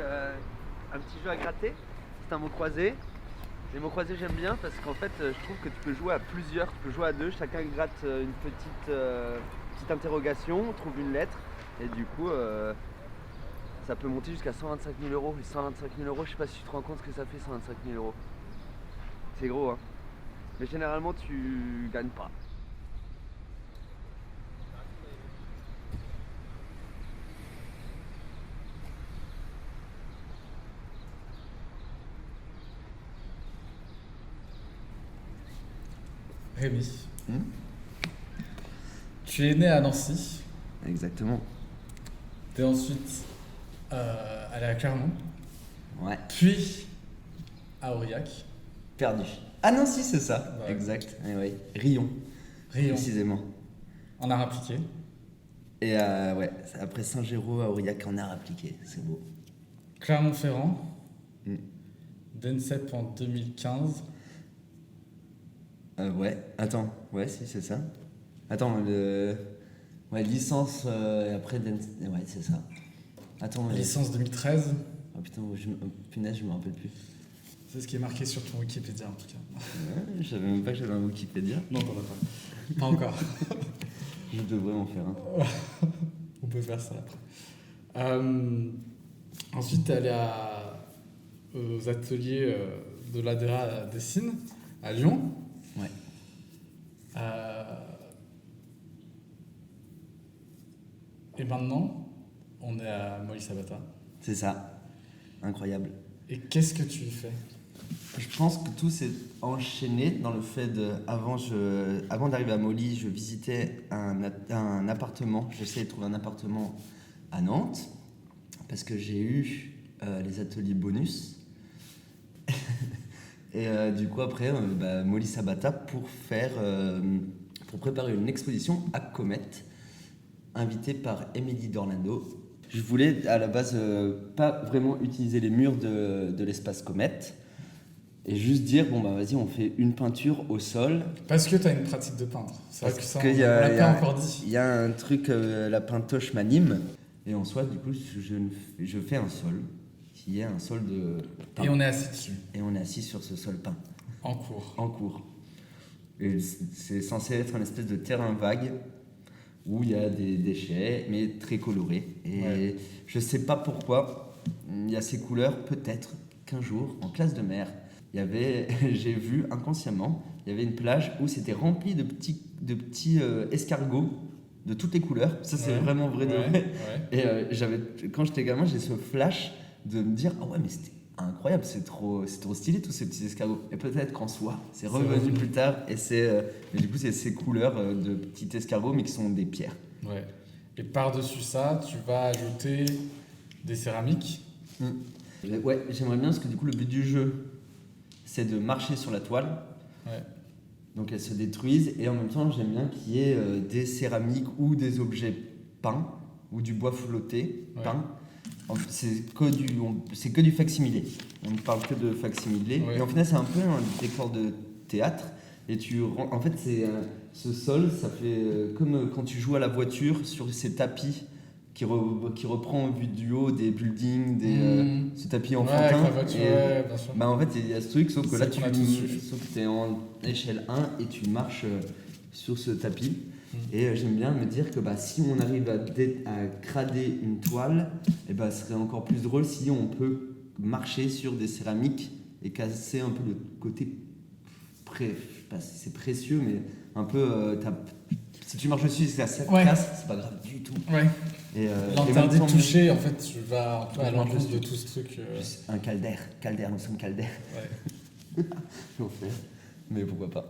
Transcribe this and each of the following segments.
un petit jeu à gratter. C'est un mot croisé. Les mots croisés j'aime bien parce qu'en fait je trouve que tu peux jouer à plusieurs, tu peux jouer à deux, chacun gratte une petite interrogation, on trouve une lettre et du coup ça peut monter jusqu'à 125 000 euros. Et 125 000 euros, je sais pas si tu te rends compte ce que ça fait 125 000 euros. C'est gros hein. Mais généralement tu gagnes pas. Rémi, tu es né à Nancy, Exactement. tu es ensuite allé à Clermont, Ouais. puis à Aurillac, Perdu. Ah non si c'est ça. Ouais. Exact. Eh oui. Rion. Rion, Précisément. en art appliqué. Et ouais, après Saint-Géraud à Aurillac en art appliqué, c'est beau. Clermont-Ferrand, Mm. d'ENSEP en 2015. Ouais, attends, ouais, si, c'est ça. Attends, ouais, licence et après, ouais, c'est ça. Attends, mais... Licence 2013, Oh putain, punaise, je me rappelle plus. c'est ce qui est marqué sur ton Wikipédia en tout cas. Ouais, je savais même pas que j'avais un Wikipédia. Non, t'en as pas. Pas encore. Je devrais en faire un. On peut faire ça après. Ensuite, t'es allé aux ateliers de l'ADERA à Dessines, à Lyon. Ouais. Et maintenant, on est à Molly Sabata. C'est ça. Incroyable. Et qu'est-ce que tu y fais? Je pense que tout s'est enchaîné dans le fait de... Avant d'arriver à Molly, je visitais un appartement. J'essayais de trouver un appartement à Nantes parce que j'ai eu les ateliers bonus. Et du coup, après, Molly Sabata pour préparer une exposition à Comet, invitée par Émilie d'Orlando. Je voulais à la base pas vraiment utiliser les murs de l'espace Comet et juste dire bon bah vas-y on fait une peinture au sol. Parce que tu as une pratique de peintre. C'est vrai que ça, on qu'il l'a pas encore dit. Il y a un truc, la peintoche m'anime et en soi du coup je fais un sol qui est un sol de peint. Et on est assis dessus. Et on est assis sur ce sol peint. En cours. En cours. Et c'est censé être un espèce de terrain vague où il y a des déchets, mais très colorés. Et ouais. Je sais pas pourquoi, il y a ces couleurs, peut-être qu'un jour, en classe de mer, j'ai vu inconsciemment, il y avait une plage où c'était rempli de petits escargots de toutes les couleurs. Ça, c'est vraiment vrai de vrai. Ouais. Et quand j'étais gamin, j'ai ce flash de me dire, ah ouais, mais c'était incroyable, c'est trop stylé tous ces petits escargots. Et peut-être qu'en soi, c'est revenu plus tard et du coup c'est ces couleurs de petits escargots mais qui sont des pierres. Ouais. Et par-dessus ça, tu vas ajouter des céramiques. Ouais, j'aimerais bien parce que du coup le but du jeu c'est de marcher sur la toile. Ouais. Donc elles se détruisent et en même temps j'aime bien qu'il y ait des céramiques ou des objets peints ou du bois flotté peint. C'est que du facsimilé. On ne parle que de facsimilé. Ouais. Et en final, c'est un peu un décor de théâtre. Et en fait, ce sol, ça fait comme quand tu joues à la voiture sur ces tapis qui reprend vue du haut des buildings, ce tapis enfantin. Bien sûr. En fait, il y a ce truc, sauf que là, tu es en échelle 1 et tu marches sur ce tapis. Et j'aime bien me dire que si on arrive à crader une toile, ce serait encore plus drôle si on peut marcher sur des céramiques et casser un peu le côté je sais pas si c'est précieux, mais un peu si tu marches dessus et que ça casse, c'est pas grave du tout. Ouais. L'interdit de toucher, en fait, tu vas un peu à l'encontre de tout ce truc. Un caldaire, nous sommes caldaires. Ouais. Mais pourquoi pas.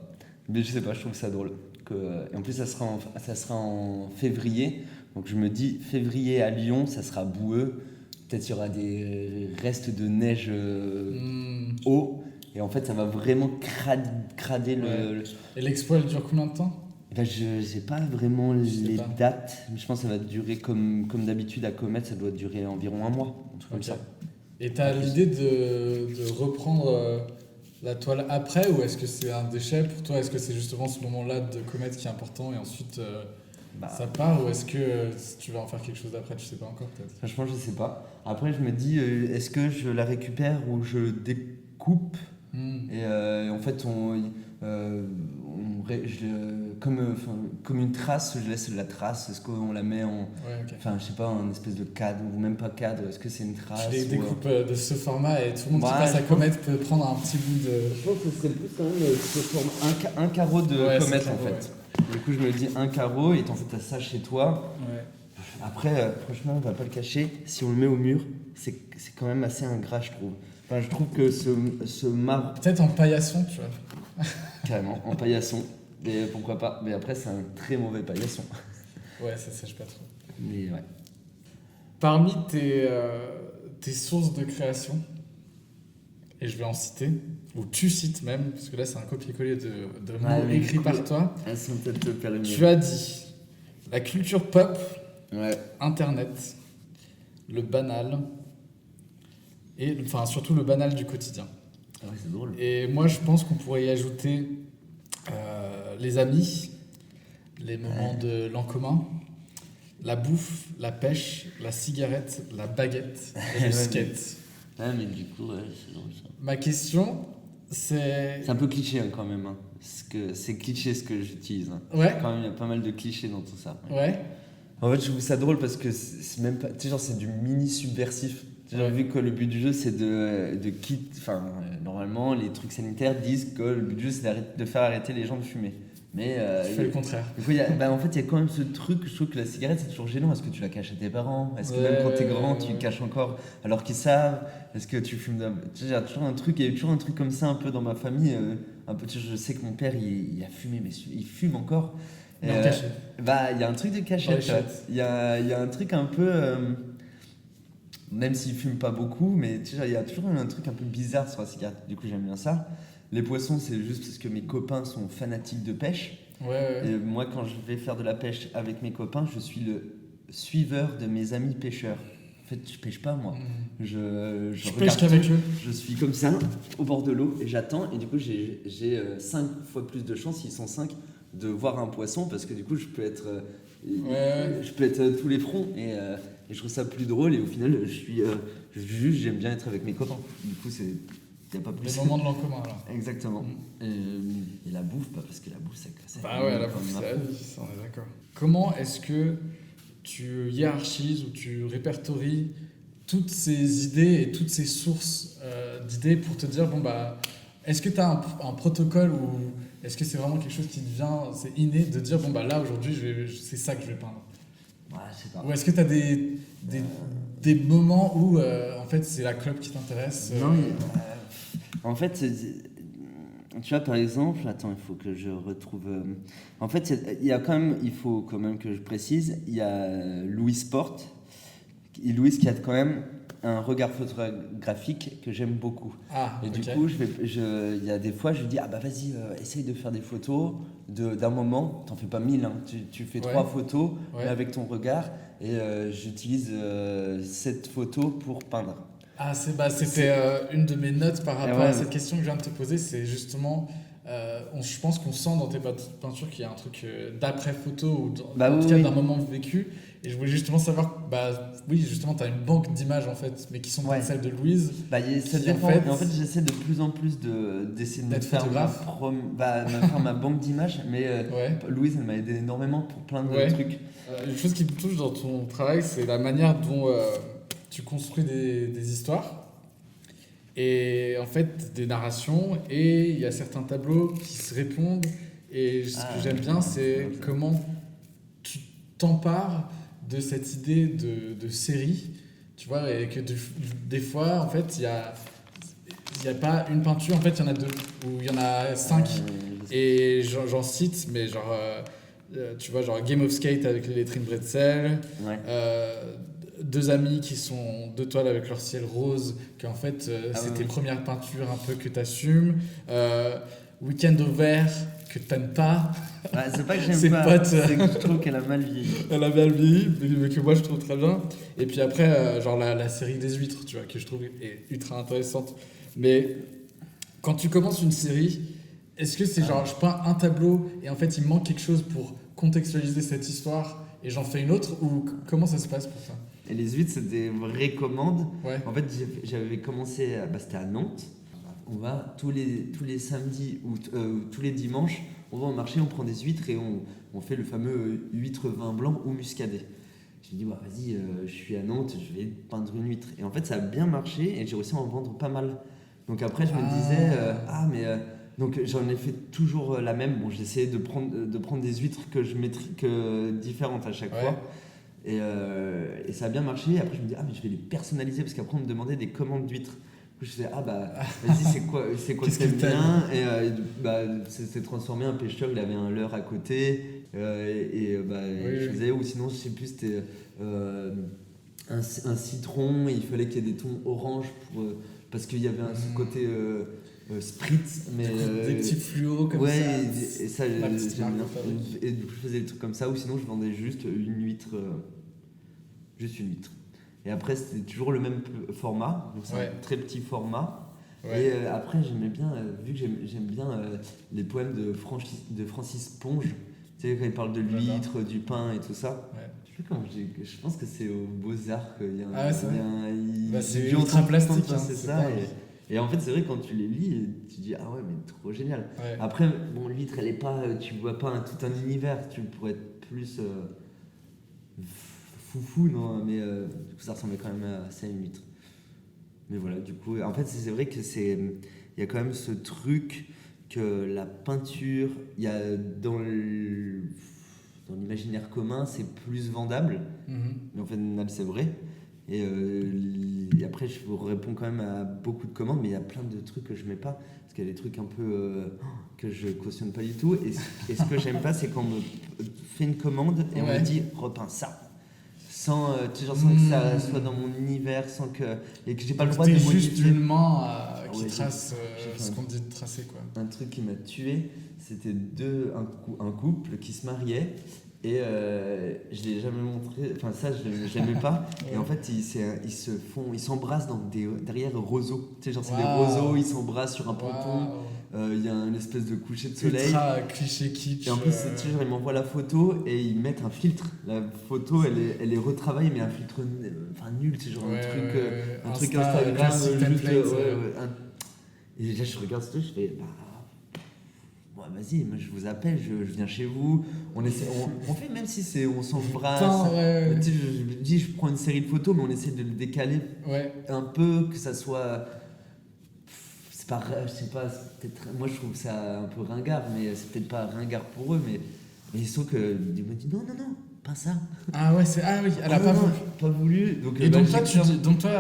Mais je sais pas, je trouve ça drôle. Et en plus, ça sera en février. Donc je me dis, février à Lyon, ça sera boueux. Peut-être il y aura des restes de neige haut. Et en fait, ça va vraiment crader le... Et l'expo, elle dure combien de temps ? Je sais pas vraiment les dates. Mais je pense que ça va durer comme d'habitude à Comet. Ça doit durer environ un mois. Un truc comme ça. Et tu as l'idée de reprendre... la toile après, ou est-ce que c'est un déchet pour toi? Est-ce que c'est justement ce moment-là de Comet qui est important et ensuite bah, Ça part ou est-ce que tu vas en faire quelque chose d'après? Tu sais pas encore peut-être. franchement, je sais pas. Après, je me dis, est-ce que je la récupère ou je découpe et en fait, comme une trace, je laisse la trace. Est-ce qu'on la met en. Ouais, ok. Enfin, je sais pas, un espèce de cadre ou même pas cadre. Est-ce que c'est une trace Tu les ou, découpes de ce format et tout le monde qui Ouais, passe à je pense- Comet peut prendre un petit bout de. Je pense que ce serait plus quand même sous forme un carreau de Ouais, c'est comète ça, en fait. Du coup, je me dis un carreau et en fait, t'as ça chez toi. Ouais. Après, franchement, on va pas le cacher. Si on le met au mur, c'est quand même assez ingrat, je trouve. Enfin, je trouve que ce marbre, Peut-être en paillasson, tu vois. carrément, en paillasson. Mais pourquoi pas. Mais après, c'est un très mauvais paillasson. Ouais, ça sèche pas trop. Mais ouais. Parmi tes sources de création, et je vais en citer, ou tu cites même, parce que là c'est un copier-coller de mots Ouais, mais écrits du coup, par toi, elles sont peut-être périmées. tu as dit la culture pop, Ouais. Internet, le banal, et enfin surtout le banal du quotidien. Ah ouais, c'est drôle. Et moi je pense qu'on pourrait y ajouter les amis, les moments de l'en commun, la bouffe, la pêche, la cigarette, la baguette et le Ouais, skate. Ouais, mais du coup, ouais, c'est drôle ça. Ma question, c'est... C'est un peu cliché hein, quand même. Hein. C'est cliché ce que j'utilise. Hein. Ouais, Quand même, il y a pas mal de clichés dans tout ça. ouais, En fait, je trouve ça drôle parce que c'est même pas. Tu sais, genre, c'est du mini subversif. Tu sais, genre, vu que le but du jeu, c'est de quitter. Enfin, normalement, les trucs sanitaires disent que le but du jeu, c'est de faire arrêter les gens de fumer. Mais. tu fais le contraire. Du coup, en fait, il y a quand même ce truc. Je trouve que la cigarette, c'est toujours gênant. Est-ce que tu la caches à tes parents? Est-ce que Ouais, même quand t'es grand, ouais, tu ouais. caches encore alors qu'ils savent? Est-ce que tu fumes tu sais, il y a toujours un truc. Il y a eu toujours un truc comme ça un peu dans ma famille. Un peu, tu sais, je sais que mon père, il a fumé, mais il fume encore. Mais en caché. Bah, il y a un truc de Dans les cachette. chiottes. Il y a un truc un peu. Même s'il fume pas beaucoup, mais tu sais, il y a toujours un truc un peu bizarre sur la cigarette. Du coup, j'aime bien ça. Les poissons, c'est juste parce que mes copains sont fanatiques de pêche. Ouais, ouais. Et moi, quand je vais faire de la pêche avec mes copains, je suis le suiveur de mes amis pêcheurs. En fait, je pêche pas, moi. Je Je regarde pêche qu'avec tout. eux. Je suis comme ça, au bord de l'eau, et j'attends. Et du coup, j'ai 5 fois plus de chances, s'ils sont 5, de voir un poisson, parce que du coup, je peux être, je peux être tous les fronts. Et je trouve ça plus drôle. Et au final, j'aime bien être avec mes copains. Du coup, il n'y a pas plus. Les moments de l'en commun, là. Exactement. Et la bouffe, parce que la bouffe, ça Bah ouais, la bouffe, c'est la vie, ça, on est d'accord. Comment est-ce que tu hiérarchises ou tu répertories toutes ces idées et toutes ces sources d'idées pour te dire, bon bah, est-ce que tu as un protocole ou est-ce que c'est vraiment quelque chose qui te vient, c'est inné de dire, bon bah là aujourd'hui, c'est ça que je vais peindre? Ouais, je sais pas. Ou est-ce que tu as des moments où en fait c'est la clope qui t'intéresse Non, en fait, tu vois, par exemple, attends, il faut que je retrouve. En fait, il y a quand même, il faut quand même que je précise, il y a Louis Porte, Louis qui a quand même un regard photographique que j'aime beaucoup. Ah, Et ok. du coup, il y a des fois, je lui dis, ah bah vas-y, essaye de faire des photos d'un moment, t'en fais pas 1000, hein. Tu fais Ouais. 3 photos, Ouais. mais avec ton regard, et j'utilise cette photo pour peindre. Ah, c'était une de mes notes par rapport ouais, à cette question que je viens de te poser. C'est justement, je pense qu'on sent dans tes peintures qu'il y a un truc d'après-photo ou Bah en oui, tout cas oui. d'un moment vécu. Et je voulais justement savoir, bah oui, justement, tu as une banque d'images en fait, mais qui sont pas Ouais. celles de Louise. Bah, ça Qui, dépend. en fait, J'essaie de plus en plus d'essayer de me d'être faire photographe. me faire ma banque d'images, mais Ouais. Louise, elle m'a aidé énormément pour plein de Ouais. trucs. Une chose qui me touche dans ton travail, c'est la manière dont tu construis des histoires. Et en fait, des narrations, et il y a certains tableaux qui se répondent. Et ce que j'aime bien, c'est comment tu t'empares de cette idée de série, tu vois, et que des fois, en fait, il y a pas une peinture, en fait, il y en a deux, ou il y en a 5. Et j'en cite, mais genre, tu vois, genre Game of Skate avec les lettrines Bretzel, Ouais. deux amis qui sont deux toiles avec leur ciel rose, qu'en fait, c'est ouais, tes ouais. premières peintures un peu que t'assumes. Weekend au vert, que t'aimes pas. Ouais, c'est pas que j'aime Ses pas, potes. c'est que je trouve qu'elle a mal vieilli. Elle a bien vieilli, mais que moi je trouve très bien. Et puis après, genre la série des huîtres, tu vois, que je trouve est ultra intéressante. Mais quand tu commences une série, est-ce que c'est genre je peins un tableau et en fait il me manque quelque chose pour contextualiser cette histoire et j'en fais une autre ou comment ça se passe pour ça? Et les huîtres, c'est des vraies commandes. Ouais. En fait, j'avais commencé, c'était à Nantes. On va tous les samedis ou tous les dimanches, on va au marché, on prend des huîtres et on fait le fameux huître vin blanc ou muscadet. J'ai dit, bah, vas-y, je suis à Nantes, je vais peindre une huître. Et en fait, ça a bien marché et j'ai réussi à en vendre pas mal. Donc après, je me disais, donc j'en ai fait toujours la même. Bon, j'essayais de prendre des huîtres que je maîtrise, différentes à chaque fois. Et ça a bien marché. Après, je me dis, mais je vais les personnaliser parce qu'après, on me demandait des commandes d'huîtres. Du coup, je disais, vas-y, c'est quoi que t'aimes bien? Et c'est transformé. Un pêcheur, il avait un leurre à côté. Je faisais, ou sinon, je sais plus, c'était un citron. Et il fallait qu'il y ait des tons orange parce qu'il y avait ce côté spritz. Mais, des petits fluos comme ça. Et ça, j'aime bien. Et du coup, je faisais des trucs comme ça. Ou sinon, je vendais juste une huître. Juste une huître. Et après, c'était toujours le même format, donc c'est un très petit format. Ouais. Et après, j'aimais bien, vu que j'aime bien les poèmes de Francis Ponge, tu sais, quand il parle de l'huître, du pain et tout ça. Ouais. Je sais plus comment je pense que c'est aux Beaux-Arts qu'il y a c'est ultra plastique, c'est ça. Et en fait, c'est vrai, quand tu les lis, tu dis, ah ouais, mais trop génial. Ouais. Après, bon, l'huître, elle est pas, tu vois pas tout un univers, tu pourrais être plus. Foufou, non, mais du coup ça ressemblait quand même assez à une huître. Mais voilà, du coup, en fait c'est vrai que il y a quand même ce truc que la peinture, il y a dans l'imaginaire commun, c'est plus vendable, mais en fait c'est vrai. Et après je vous réponds quand même à beaucoup de commandes, mais il y a plein de trucs que je mets pas, parce qu'il y a des trucs un peu que je cautionne pas du tout. Et ce que j'aime pas, c'est quand on me fait une commande et on me dit repeins ça. Sans que ça soit dans mon univers, et que j'ai pas le droit de modifier. Juste une main qui trace ce qu'on dit de tracer, quoi. Un truc qui m'a tué, c'était un couple qui se mariait et je l'ai jamais montré, enfin ça je l'aimais pas. Et en fait ils s'embrassent derrière un roseau, tu sais, genre c'est des roseaux, ils s'embrassent sur un ponton. Il y a une espèce de coucher de soleil. Ultra cliché kitsch. Et en plus, ils m'envoient la photo et ils mettent un filtre. La photo, elle est retravaillée, mais un filtre nul. C'est genre un truc Instagram. Et là, je regarde ce truc, je fais, vas-y, moi je vous appelle, je viens chez vous. On fait, même si on s'embrasse. Tu sais, je dis, je prends une série de photos, mais on essaie de le décaler un peu, que ça soit. Je sais pas, moi je trouve ça un peu ringard, mais c'est peut-être pas ringard pour eux, mais ils sont que ils me disent non, pas ça. Ah ouais, oui, elle a pas voulu. Pas voulu. Donc toi,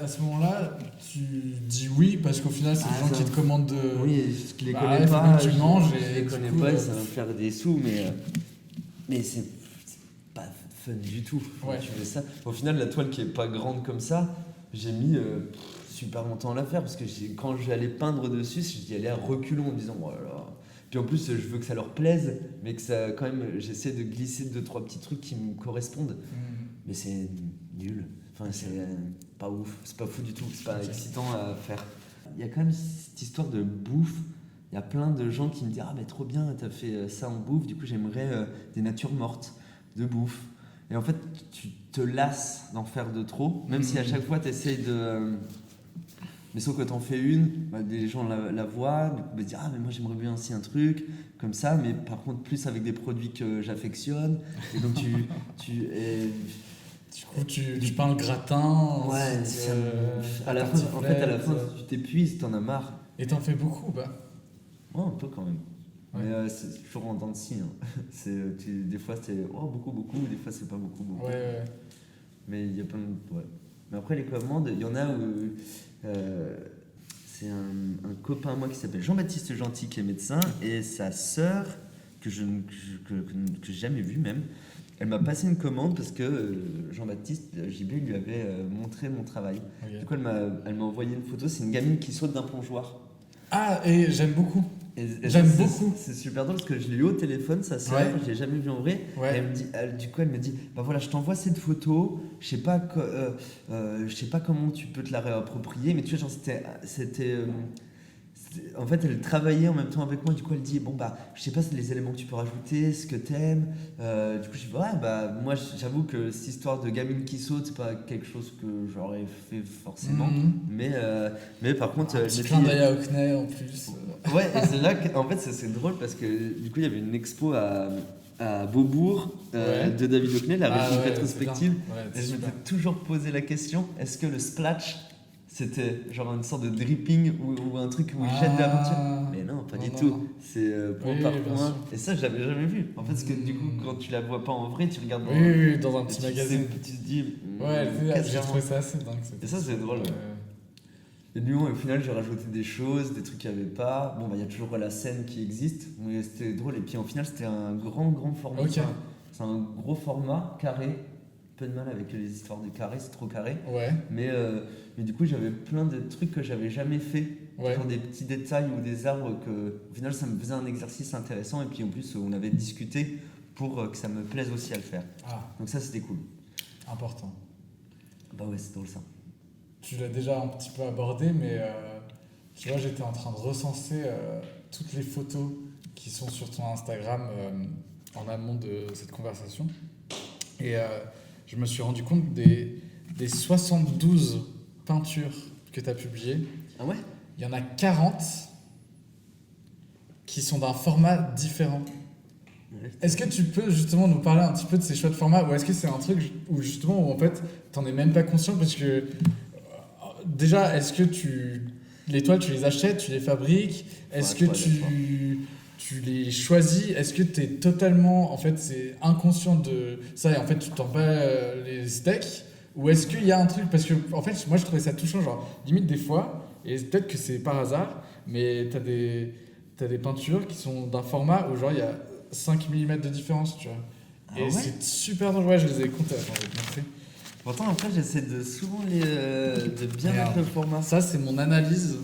à ce moment-là, tu dis oui parce qu'au final c'est des gens qui te commandent de. Oui, je les connais pas. Tu manges je les connais pas, ça va me faire des sous, mais c'est pas fun du tout. Tu fais ça. Au final, la toile qui est pas grande comme ça, j'ai mis super longtemps à la faire parce que quand j'allais peindre dessus, j'y allais à reculons en me disant oh là là. Puis en plus, je veux que ça leur plaise, mais que ça, quand même, j'essaie de glisser 2-3 petits trucs qui me correspondent. Mais c'est nul. Enfin, c'est pas ouf. C'est pas fou du tout. C'est pas excitant à faire. Il y a quand même cette histoire de bouffe. Il y a plein de gens qui me disent ah mais trop bien, t'as fait ça en bouffe. Du coup, j'aimerais des natures mortes de bouffe. Et en fait, tu te lasses d'en faire de trop, même si à chaque fois, tu essayes de. Mais sauf que t'en fais une, des gens la voient, du coup, disent ah mais moi j'aimerais bien aussi un truc comme ça, mais par contre plus avec des produits que j'affectionne. Et donc tu peins le gratin. Ouais. À la fin, tu t'épuises, t'en as marre. Et t'en fais beaucoup, Ouais, un peu quand même. Ouais. Mais c'est toujours en dents de scie. Des fois c'est beaucoup, des fois c'est pas beaucoup. Ouais. Mais il y a plein de. Ouais. Mais après les commandes, il y en a où. C'est un copain à moi qui s'appelle Jean-Baptiste Gentil qui est médecin et sa sœur que j'ai jamais vue même, elle m'a passé une commande parce que Jean-Baptiste JB lui avait montré mon travail. Du coup elle m'a envoyé une photo, c'est une gamine qui saute d'un plongeoir. Et j'aime beaucoup. J'aime beaucoup. C'est super drôle parce que je l'ai eu au téléphone, sa sœur, je l'ai jamais vu en vrai. Et elle me dit, voilà, je t'envoie cette photo, je sais pas comment tu peux te la réapproprier, mais tu vois, genre c'était En fait, elle travaillait en même temps avec moi. Du coup, elle dit bon bah, je sais pas les éléments que tu peux rajouter, ce que t'aimes. Du coup, je dis ouais bah moi j'avoue que cette histoire de gamine qui saute, c'est pas quelque chose que j'aurais fait forcément. Mais par contre, Un petit clin d'œil à Hockney en plus. Ouais, et c'est là qu'en fait c'est drôle parce que du coup il y avait une expo à Beaubourg de David Hockney, la rétrospective. Et je m'étais toujours posé la question, est-ce que le splash c'était genre une sorte de dripping ou un truc où il jette de la peinture? Mais non, pas du tout. C'est point par point. Et ça, je l'avais jamais vu. En fait, parce que du coup, quand tu la vois pas en vrai, tu regardes dans un petit magazine. Tu te dis. J'ai trouvé ça assez dingue. Et ça, c'est drôle. Et du coup, au final, j'ai rajouté des choses, des trucs qu'il n'y avait pas. Bon, bah, il y a toujours la scène qui existe, mais c'était drôle. Et puis, au final, c'était un grand format. Okay. C'est un gros format, carré. Peu de mal avec les histoires de carré, c'est trop carré. Mais du coup, j'avais plein de trucs que j'avais jamais fait. Genre des petits détails ou des arbres que, au final, ça me faisait un exercice intéressant. Et puis, en plus, on avait discuté pour que ça me plaise aussi à le faire. Donc ça, c'était cool. Important. Bah ouais, c'est drôle ça. Tu l'as déjà un petit peu abordé, mais tu vois, j'étais en train de recenser toutes les photos qui sont sur ton Instagram en amont de cette conversation. Et je me suis rendu compte des 72 peintures que tu as publiées. Ah ouais? Il y en a 40 qui sont d'un format différent. Est-ce que tu peux justement nous parler un petit peu de ces choix de format, ou est-ce que c'est un truc où justement où en fait t'en es même pas conscient, parce que déjà, est-ce que les toiles, tu les achètes, tu les fabriques? Est-ce que tu les choisis? Est-ce que tu es totalement, en fait, c'est inconscient de ça et en fait, tu t'en bats les steaks? Ou est-ce qu'il y a un truc? Parce que, en fait, moi, je trouvais ça touchant, genre, limite des fois, et peut-être que c'est par hasard, mais t'as des peintures qui sont d'un format où, genre, il y a 5 mm de différence, tu vois. Et c'est super drôle. Ouais, je les ai comptés. Attends, je vais te montrer. Pourtant, après, j'essaie de souvent de bien mettre le format. Ça, c'est mon analyse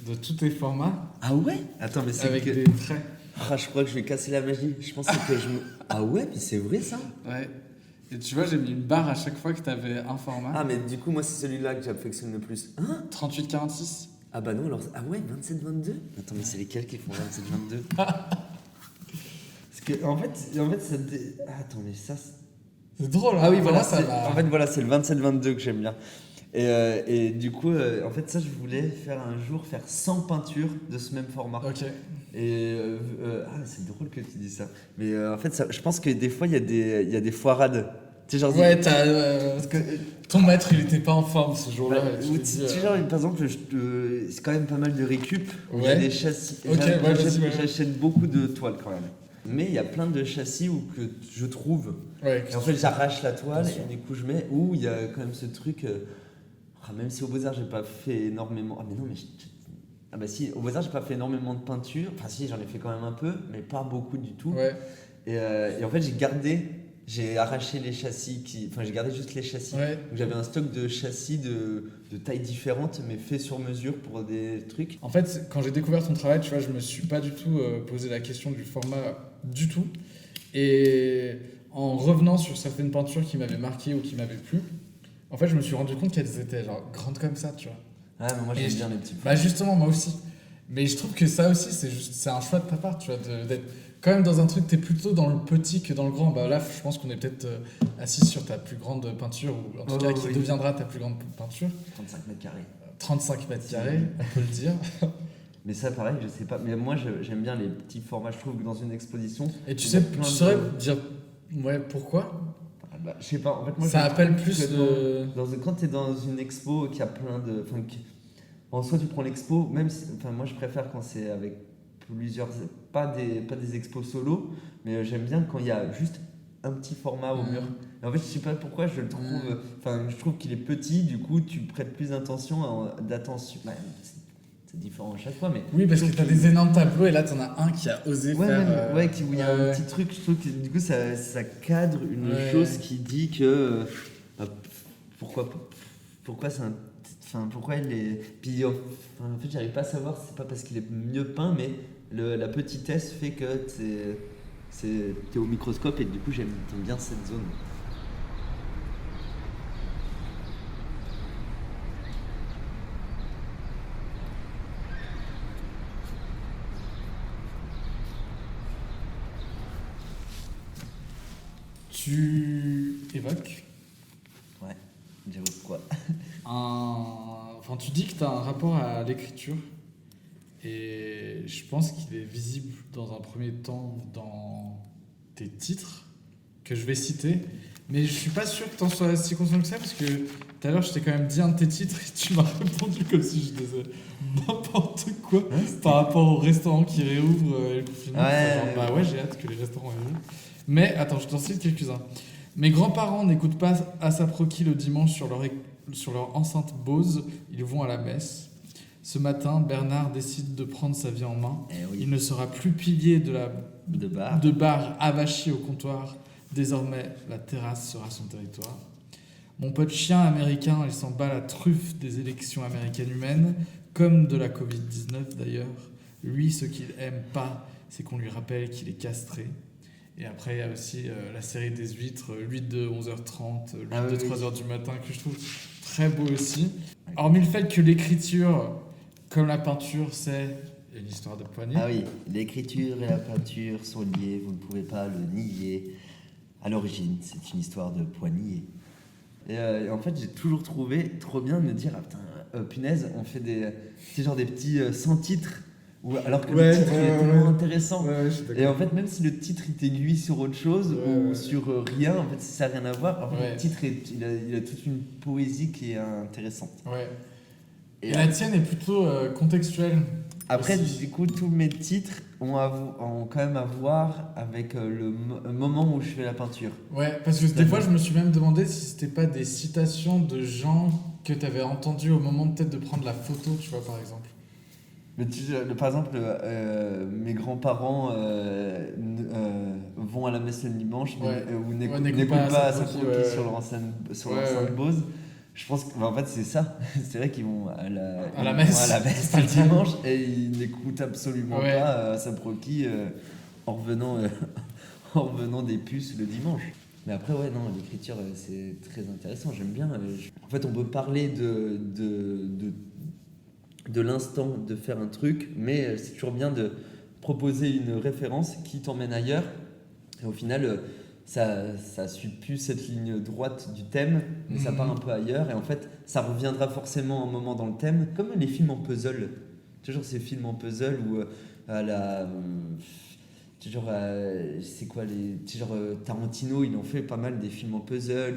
de tous tes formats. Ah ouais? Attends, mais c'est avec des traits. Ah, je crois que je vais casser la magie. Je pensais que je me... Ah ouais, mais c'est vrai ça? Ouais. Et tu vois, j'ai mis une barre à chaque fois que tu avais un format. Ah, mais du coup, moi, c'est celui-là que j'affectionne le plus. Hein? 38-46. Ah bah non, alors... Ah ouais, 27-22? Attends, mais c'est lesquels qui font 27-22? Parce que, en fait ça... Attends, mais ça... C'est drôle, hein? Ah oui, voilà, ça va... En fait, voilà, c'est le 27-22 que j'aime bien. Et du coup, en fait, ça, je voulais faire 100 peintures de ce même format. Ok. Et c'est drôle que tu dis ça. Mais en fait, ça, je pense que des fois, il y a des foirades. Tu sais, genre, ouais, parce que ton maître, il était pas en forme ce jour-là. Tu sais, genre, par exemple, c'est quand même pas mal de récup. Ouais. Il y a des châssis. Okay, j'achète beaucoup de toiles quand même. Mais il y a plein de châssis que je trouve. Ouais, et en fait, j'arrache la toile et du coup, je mets. Ou il y a quand même ce truc. Même si au Beaux-Arts, j'ai pas fait énormément. Ah, mais non, mais. Ah, bah si, au Beaux-Arts, j'ai pas fait énormément de peinture. Enfin, si, j'en ai fait quand même un peu, mais pas beaucoup du tout. Ouais. Et en fait, j'ai arraché les châssis. Enfin, j'ai gardé juste les châssis. Ouais. Donc, j'avais un stock de châssis de tailles différentes, mais fait sur mesure pour des trucs. En fait, quand j'ai découvert ton travail, tu vois, je me suis pas du tout posé la question du format du tout. Et en revenant sur certaines peintures qui m'avaient marqué ou qui m'avaient plu, en fait, je me suis rendu compte qu'elles étaient genre grandes comme ça, tu vois. Ah, mais moi, j'aime bien les petits. Bah, justement, moi aussi. Mais je trouve que ça aussi, c'est un choix de ta part, tu vois, d'être quand même dans un truc, t'es plutôt dans le petit que dans le grand. Bah là, je pense qu'on est peut-être assis sur ta plus grande peinture, ou en tout cas qui deviendra ta plus grande peinture. 35 mètres carrés. 35 mètres carrés, on peut le dire. Mais ça, pareil, je sais pas. Mais moi, j'aime bien les petits formats. Je trouve que dans une exposition. Et tu saurais dire pourquoi? Bah, je sais pas, en fait, moi, ça appelle plus de... Quand tu es dans une expo qui a plein de... En soi, tu prends l'expo, même si... moi, je préfère quand c'est avec plusieurs... Pas des expos solo, mais j'aime bien quand il y a juste un petit format au mur. Et en fait, je sais pas pourquoi, je le trouve... je trouve qu'il est petit, du coup, tu prêtes plus d'attention. C'est différent à chaque fois, mais... Oui, parce que t'as des énormes tableaux, et là, t'en as un qui a osé faire... où il y a un petit truc, je trouve que du coup, ça cadre une chose qui dit que... pourquoi c'est un... pourquoi il est... Puis, en fait, j'arrive pas à savoir si c'est pas parce qu'il est mieux peint, mais la petitesse fait que t'es au microscope, et du coup, j'aime bien cette zone. tu évoques Ouais, j'avoue quoi. Enfin, tu dis que tu as un rapport à l'écriture. Et je pense qu'il est visible dans un premier temps dans tes titres, que je vais citer. Mais je suis pas sûr que tu en sois si conscient que ça, parce que tout à l'heure, je t'ai quand même dit un de tes titres et tu m'as répondu comme si je disais n'importe quoi par rapport au restaurant qui réouvre et le confinement. Bah ouais, j'ai hâte que les restaurants réouvrent. Mais attends, je t'en cite quelques-uns. Mes grands-parents n'écoutent pas ASAP Rocky le dimanche sur leur enceinte Bose, ils vont à la messe. Ce matin, Bernard décide de prendre sa vie en main. Oui. Il ne sera plus pilier de bar avachi au comptoir. Désormais, la terrasse sera son territoire. Mon pote chien américain, il s'en bat la truffe des élections américaines humaines, comme de la Covid-19 d'ailleurs. Lui, ce qu'il aime pas, c'est qu'on lui rappelle qu'il est castré. Et après, il y a aussi la série des huîtres, l'huître de 11h30, l'huître de 3h du matin, que je trouve très beau aussi. Hormis le fait que l'écriture, comme la peinture, c'est une histoire de poignée. Ah oui, l'écriture et la peinture sont liées, vous ne pouvez pas le nier. À l'origine, c'est une histoire de poignée. Et en fait, j'ai toujours trouvé trop bien de me dire, punaise, on fait des petits sans titres, alors que le titre il est tellement intéressant. Et en fait, même si le titre il t'aiguille sur autre chose ou sur rien, en fait, ça n'a rien à voir. En fait, le titre, il a toute une poésie qui est intéressante. Ouais. Et la tienne est plutôt contextuelle. Après, du coup, tous mes titres ont quand même à voir avec le moment où je fais la peinture. Ouais, parce que des fois, je me suis même demandé si c'était pas des citations de gens que tu avais entendus au moment peut-être de prendre la photo, tu vois, par exemple. Mais par exemple, mes grands-parents vont à la messe le dimanche, ou n'écoutent pas ASAP Rocky sur leur enceinte Bose. Je pense qu'en fait c'est ça, c'est vrai qu'ils vont à la messe le dimanche et ils n'écoutent absolument pas ASAP Rocky en revenant des puces le dimanche. Mais après l'écriture c'est très intéressant, j'aime bien. En fait on peut parler de l'instant de faire un truc, mais c'est toujours bien de proposer une référence qui t'emmène ailleurs et au final ça suit plus cette ligne droite du thème, mais ça part un peu ailleurs et en fait ça reviendra forcément un moment dans le thème, comme les films en puzzle, toujours ces films en puzzle où c'est quoi Tarantino il en fait pas mal des films en puzzle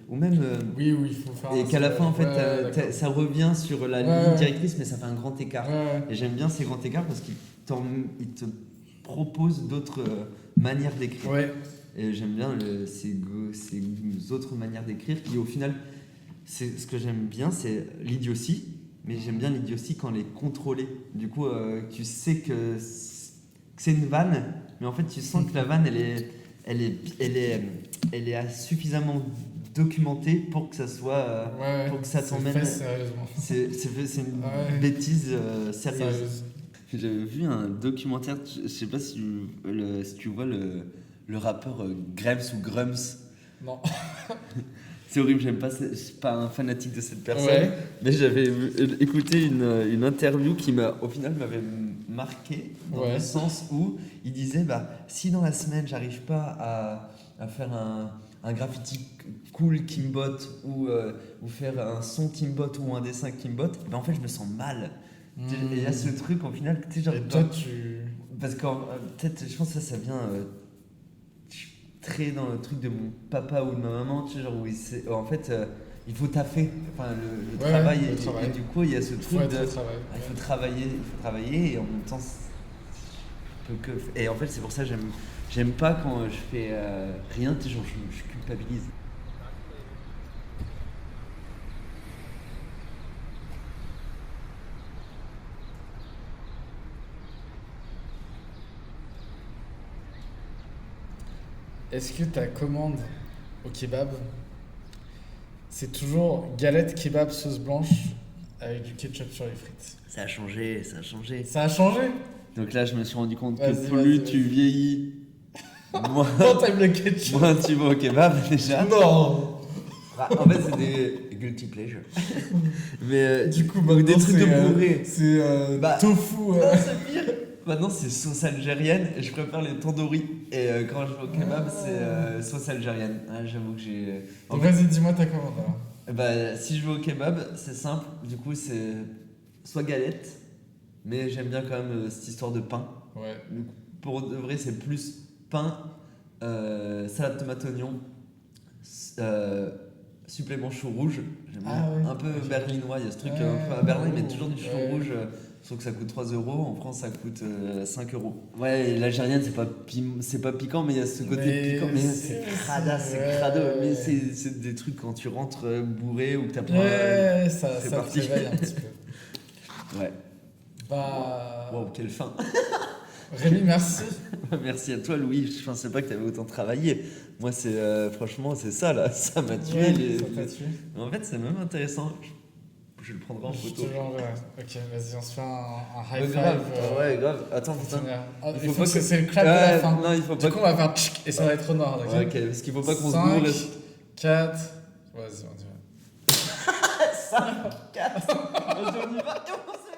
ou même où il faut faire et qu'à la fin en fait ça revient sur la ligne directrice mais ça fait un grand écart et j'aime bien ces grands écarts parce qu'ils te proposent d'autres manières d'écrire. Et j'aime bien ces autres manières d'écrire qui, au final, ce que j'aime bien, c'est l'idiotie. Mais j'aime bien l'idiotie quand elle est contrôlée. Du coup, tu sais que c'est une vanne, mais en fait, tu sens que la vanne, elle est suffisamment documentée pour que ça soit, pour que ça t'emmène. C'est une bêtise sérieuse. J'avais vu un documentaire, je sais pas si tu vois le rappeur Grams ou Grums. Non. C'est horrible, je suis pas un fanatique de cette personne, mais j'avais écouté une interview qui au final m'avait marqué dans le sens où il disait si dans la semaine j'arrive pas à faire un graffiti cool qui me botte ou faire un son qui me botte ou un dessin qui me botte, en fait je me sens mal. Et il y a ce truc au final, tu sais, genre. Et toi, parce que peut-être, je pense que ça vient très dans le truc de mon papa ou de ma maman, tu sais, genre où en fait, il faut taffer, enfin le travail, et du coup, il y a ce truc il faut travailler, et en même temps, et en fait, c'est pour ça que j'aime pas quand je fais rien, tu sais, genre, je culpabilise. Est-ce que ta commande au kebab, c'est toujours galette kebab sauce blanche avec du ketchup sur les frites? Ça a changé. Ça a changé? Donc là, je me suis rendu compte que plus tu vieillis, moins t'aimes le ketchup. Moins tu vas au kebab déjà. Non. En fait, c'est des guilty pleasures. Mais du coup, des trucs de bourré. C'est tofu. Non, c'est pire. Maintenant, c'est sauce algérienne et je préfère les tandoori. Et quand je vais au kebab, c'est sauce algérienne. Ah, j'avoue que j'ai. En Donc fait, vas-y, dis-moi ta commande alors. bah, si je vais au kebab, c'est simple. Du coup, c'est soit galette, mais j'aime bien quand même cette histoire de pain. Ouais. Du coup, pour de vrai, c'est plus pain, salade tomate oignon, supplément chou rouge. J'aime bien. Ah ouais. Un peu Ok. berlinois, il y a ce truc Ouais, un peu à Berlin, mais ouais, toujours du chou ouais. rouge. Je trouve que ça coûte 3 euros, en France ça coûte 5 euros. Ouais, et l'algérienne c'est pas piquant, mais il y a ce côté Mais piquant, mais c'est- c'est crada, c'est ouais. crado. Mais c'est des trucs quand tu rentres bourré ou que t'as pas. Ouais, ça c'est te parti. réveille un petit peu. Ouais. Bah. Wow, quelle fin. Rémi, merci. Merci à toi Louis, je pensais pas que t'avais autant travaillé. Moi c'est franchement c'est ça là, ça m'a tué. Ouais, ça t'a tué. En fait c'est même intéressant. Je le prendrai en Je photo. te l'enverrai. Ok, vas-y, on se fait un high Ouais, five. grave. Ouais, grave. Attends, pour putain. finir. Ah, Il il faut faut pas que que- c'est le clap de la fin. Non, il faut Du pas. coup, on va faire tchic et ça va être au nord. Ouais, ok, parce qu'il faut pas qu'on se 5, bourre. 4. Vas-y, on dirait. 5, 4. On y va et on se